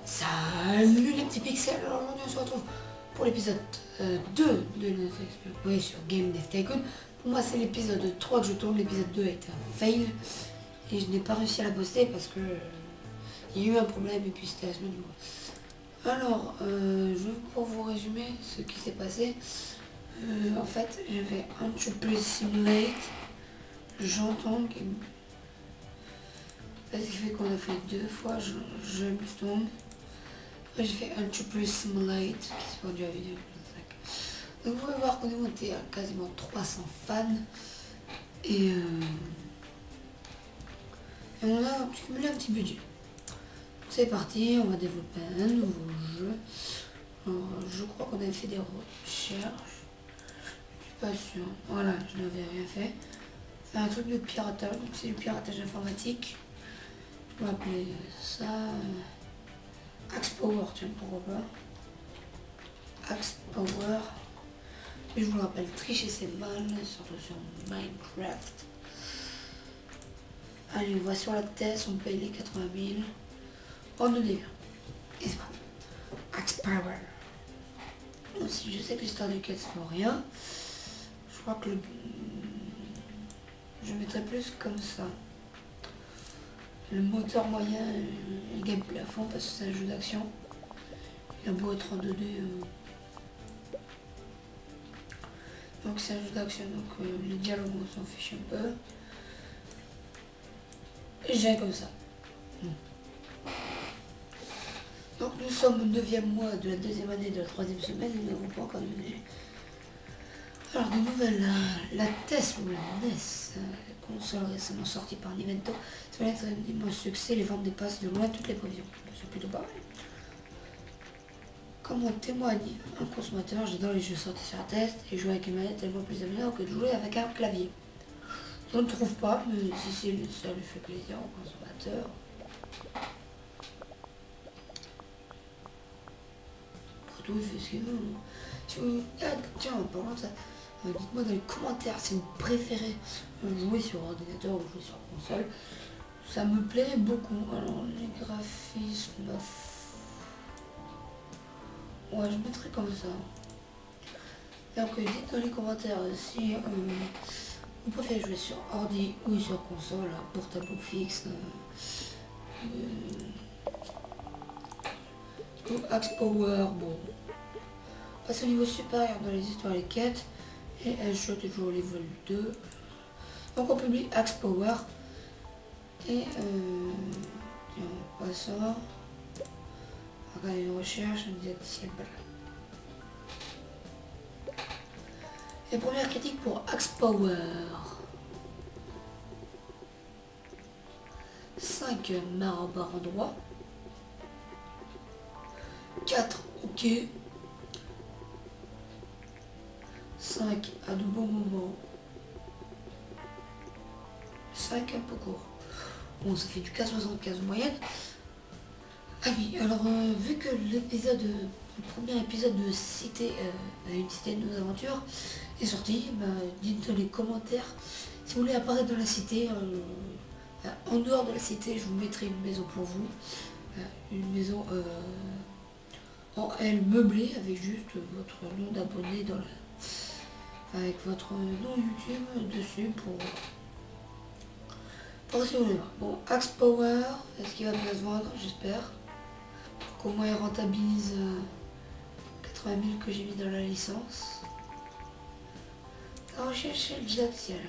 Salut les petits pixels, alors aujourd'hui on se retrouve pour l'épisode 2 de notre exploit sur Game Dev Tycoon. Pour moi c'est l'épisode 3 que je tourne, l'épisode 2 a été un fail et je n'ai pas réussi à la poster parce que il y a eu un problème et puis c'était la semaine du mois. Alors je vais pour vous résumer ce qui s'est passé. En fait j'avais un triple simulate, j'entends ce qui fait qu'on a fait 2 fois Gemstone. Après j'ai fait un triple simulate qui s'est produit à vidéo. Donc vous pouvez voir qu'on est monté à quasiment 300 fans et on a cumulé un petit budget. C'est parti, on va développer un nouveau jeu. Alors, je crois qu'on avait fait des recherches. Je suis pas sûr. Voilà, je n'avais rien fait. C'est un truc de piratage, donc c'est du piratage informatique. Je vais appeler ça Axe Power, tiens, pourquoi pas. Axe Power. Et je vous le rappelle, tricher c'est mal, surtout sur Minecraft. Allez, on va sur la test, on paye les 80 000. On nous dit. Et c'est parti. Axe Power. Aussi, je sais que l'histoire du quête c'est pour rien. Je crois que je mettrais plus comme ça. Le moteur moyen, le gameplay à fond parce que c'est un jeu d'action. Il a beau être en 2D. Donc c'est un jeu d'action, donc les dialogues on s'en fiche un peu. Et j'ai comme ça. Donc nous sommes au 9e mois de la 2e année de la 3e semaine et nous n'avons pas encore déménagé. Alors de nouvelles, la TES ou la NES, console récemment sortie par Nintendo, ça va être un immense succès, les ventes dépassent de loin toutes les prévisions. C'est plutôt pas mal. Comme en témoigne un consommateur, j'adore les jeux sortis sur la test et jouer avec une manette tellement plus amusant que de jouer avec un clavier. Je ne trouve pas, mais si ça lui fait plaisir au consommateur. Après tout, il fait ce qu'il veut. Si vous... tiens, en parlant de ça, dites-moi dans les commentaires si vous préférez jouer sur ordinateur ou jouer sur console. Ça me plairait beaucoup. Alors, les graphismes... Ouais, je mettrais comme ça. Donc dites dans les commentaires si vous préférez jouer sur ordi ou sur console, portable ou fixe. Axe Power, bon. Passe au niveau supérieur dans les histoires et les quêtes. Et Headshot est toujours au level 2. Donc on publie Axe Power. Et on passe ça. Regardez une recherche, on dit simple. Et première critique pour Axe Power. 5 marbre par endroit. 4 ok. 5 à de bons moments. 5 un peu court. Bon, ça fait du K75 moyenne. Ah oui, alors vu que l'épisode, le premier épisode de Cité, une cité de nos aventures est sorti, dites dans les commentaires si vous voulez apparaître dans la cité. En dehors de la cité, je vous mettrai une maison pour vous, une maison en L meublée avec juste votre nom d'abonné dans la, avec votre nom YouTube dessus pour si vous voulez voir. Bon, Axe Power, est-ce qu'il va bien se vendre? J'espère. Qu'au moins il rentabilise 80 000 que j'ai mis dans la licence. La recherche est logiciel.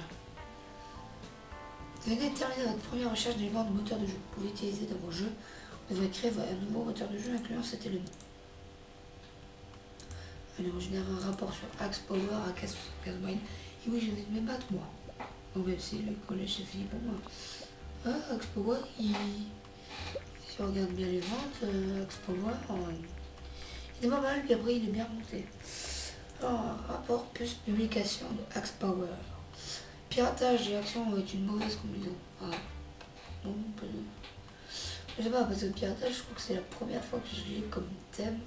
Vous venez de terminer votre première recherche d'éléments de moteur de jeu. Vous pouvez utiliser dans vos jeux. Vous devrez créer un nouveau moteur de jeu incluant cet élément. Allez, on génère un rapport sur Axe Power à 15 moyenne. Et oui, je vais me battre moi. Donc même si le collège c'est fini pour moi. Ah, Axe Power, si on regarde bien les ventes, Axe Power, il est pas mal, puis après il est bien remonté. Alors, rapport plus publication de Axe Power. Piratage et action est une mauvaise combinaison. Ah, bon, peu de... Je sais pas, parce que le piratage, je crois que c'est la première fois que je l'ai comme thème.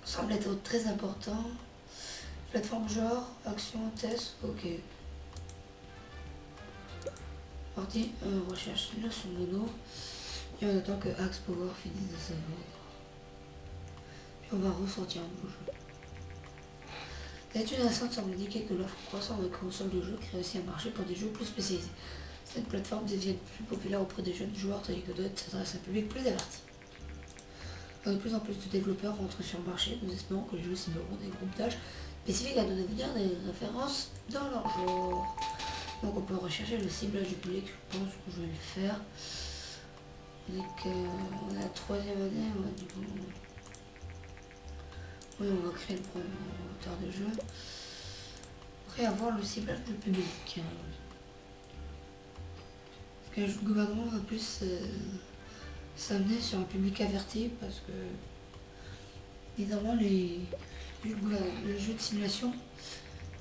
Semble être très important. Plateforme genre, action, test, ok. Partie recherche, leçon mono. Et on attend que Axe Power finisse de se vendre. Puis on va ressortir un nouveau jeu. L'étude récente semble indiquer que l'offre croissante de consoles de jeux crée aussi un marché pour des jeux plus spécialisés. Cette plateforme devient plus populaire auprès des jeunes joueurs tandis que d'autres s'adressent à un public plus averti. De plus en plus de développeurs rentrent sur le marché, nous espérons que les jeux cibleront des groupes d'âge spécifiques à donner des références dans leur genre. Donc on peut rechercher le ciblage du public, je pense que je vais le faire. On est que la troisième année, ouais, du coup. Oui, on va créer le premier moteur de jeu. Après avoir le ciblage du public. Parce que le gouvernement va plus s'amener sur un public averti parce que évidemment les jeux de simulation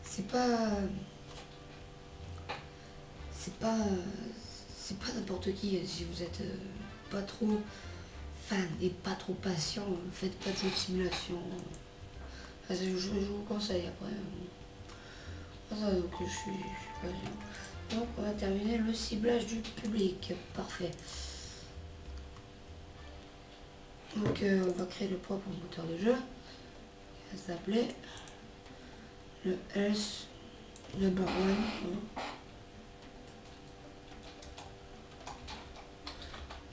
c'est pas n'importe qui. Si vous êtes pas trop fan et pas trop patient, faites pas de jeux de simulation. Enfin, je vous conseille après. Donc je suis pas bien. Donc on va terminer le ciblage du public. Parfait. Donc on va créer le propre moteur de jeu. Il va s'appeler le Else Number One.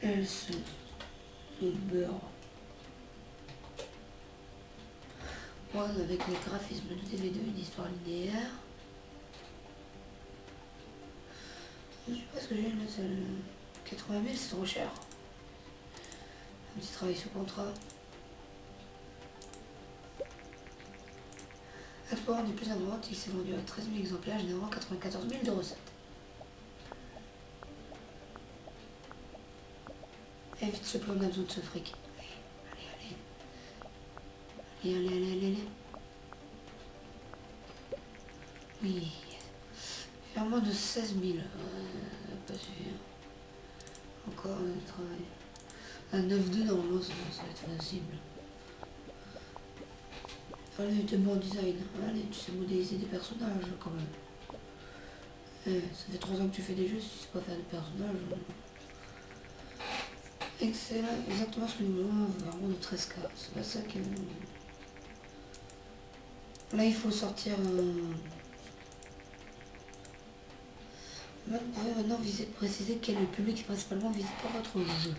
Else Number One avec les graphismes de TV2, une histoire linéaire. Je sais pas ce que j'ai là, c'est 80 000, c'est trop cher. Un petit travail sous contrat. Explorer des plus innovantes, il s'est vendu à 13 000 exemplaires, générant 94 000 de recettes. Évite ce plan, on a besoin de ce fric. Allez. Oui. Faire moins de 16 000. Pas suffisant. Encore un travail. Un 9-2 normalement ça va être facile. Allez, t'es bon design. Allez, tu sais modéliser des personnages quand même. Ça fait 3 ans que tu fais des jeux, si tu sais pas faire des personnages. Excellent, exactement ce que nous voulons, vraiment de 13K. C'est pas ça qui est... Là il faut sortir Vous pouvez maintenant préciser quel est le public principalement visité par votre jeu.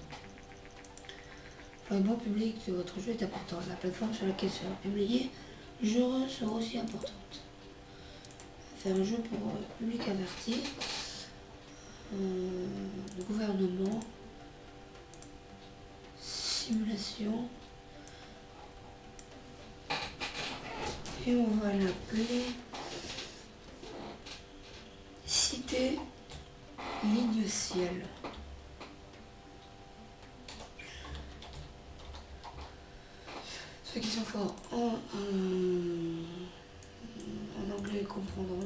Le bon public de votre jeu est important. La plateforme sur laquelle sera publié le jeu sera aussi importante. Faire un jeu pour public averti, le gouvernement, simulation, et on va l'appeler Cité Ligne Ciel. Ceux qui sont forts en anglais comprendront.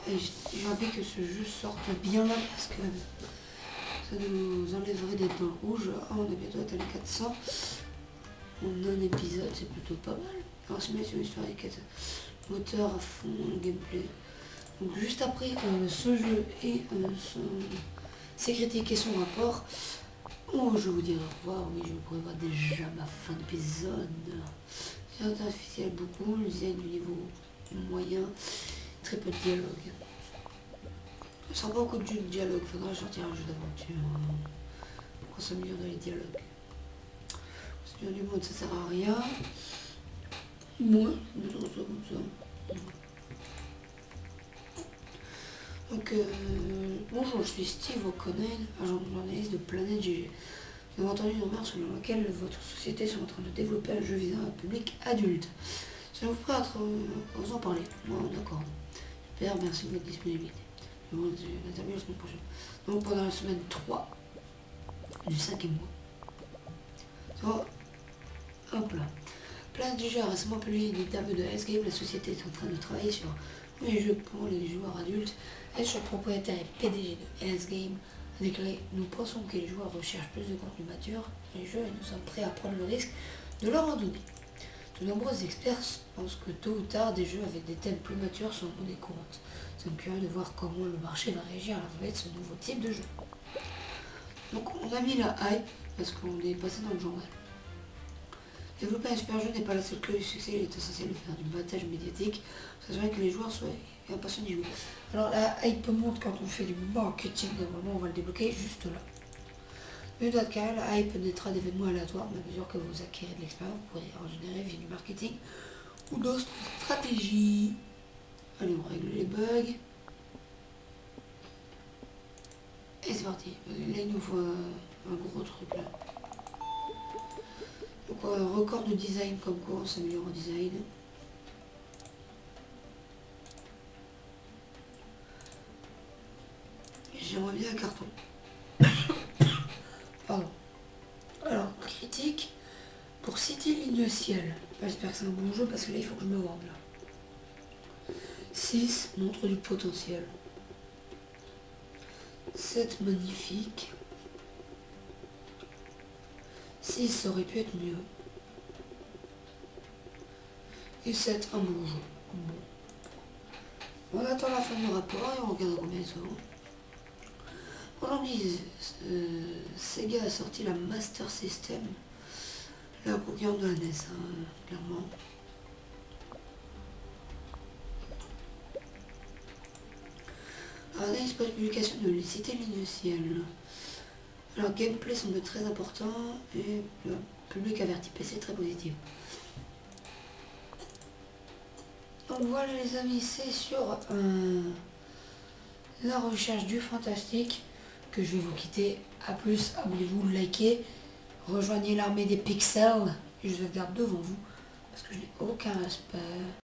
Et j'ai envie que ce jeu sorte bien là parce que ça nous enlèverait d'être dans le rouge. Ah, on est bientôt à les 400. En un épisode, c'est plutôt pas mal. Alors, c'est bien sur l'histoire des quêtes. Moteur à fond, le gameplay. Donc juste après ce jeu et ses critiques et son rapport, je vous dis au revoir. Oui, je pourrais voir déjà ma fin d'épisode. C'est artificiel beaucoup, le design du niveau moyen, très peu de dialogue. Sans beaucoup de jeux de dialogue, faudra sortir un jeu d'aventure. Pour s'améliorer dans les dialogues. C'est du monde, ça sert à rien. Moi, je trouve ça comme ça. Donc, bonjour, je suis Steve O'Connell, agent de journaliste de Planète GG. Vous avez entendu une rumeur selon laquelle votre société est en train de développer un jeu visant un public adulte. Ça vous prête à vous en parler. Moi, d'accord. Super, merci de votre disponibilité. Je vous interview la semaine prochaine. Donc, pendant la semaine 3 du 5e mois. So, hop là. Planète GG a récemment publié une interview de S-Game. La société est en train de travailler sur les jeux pour les joueurs adultes. S, propriétaire et PDG de S-Game, a déclaré: nous pensons que les joueurs recherchent plus de contenu mature dans les jeux et nous sommes prêts à prendre le risque de leur en donner. De nombreux experts pensent que tôt ou tard, des jeux avec des thèmes plus matures seront monnaie courante. Nous sommes curieux de voir comment le marché va réagir à l'arrivée de ce nouveau type de jeu. Donc on a mis la hype parce qu'on est passé dans le journal. Développer un super jeu n'est pas la seule clé du succès, il est essentiel de faire du battage médiatique, s'assurer que les joueurs soient impatients d'y jouer. Alors la hype monte quand on fait du marketing, normalement on va le débloquer juste là. Mais dans ce cas, la hype naîtra d'événements aléatoires, mais à mesure que vous acquérez de l'expérience, vous pourrez en générer via du marketing ou d'autres stratégies. Allez, on règle les bugs. Et c'est parti. Là, il nous faut un gros truc là. Donc, un record de design comme quoi on s'améliore en design. J'aimerais bien un carton. Pardon. Alors, critique pour City Ligne Ciel. J'espère que c'est un bon jeu parce que là, il faut que je me vende là. 6 montre du potentiel. 7 magnifique. 6 ça aurait pu être mieux. Et 7 un bon jeu. Bon. On attend la fin du rapport et on regarde combien ils sont. Aujourd'hui, Sega a sorti la Master System, la concurrente de la NES, hein, clairement. Alors, là, il se passe une publication de Cité Ligne Ciel. Alors, gameplay semble très important et le public averti PC très positif. Donc voilà les amis, c'est sur la recherche du fantastique que je vais vous quitter. A plus, abonnez-vous, likez, rejoignez l'armée des pixels et je regarde devant vous parce que je n'ai aucun respect.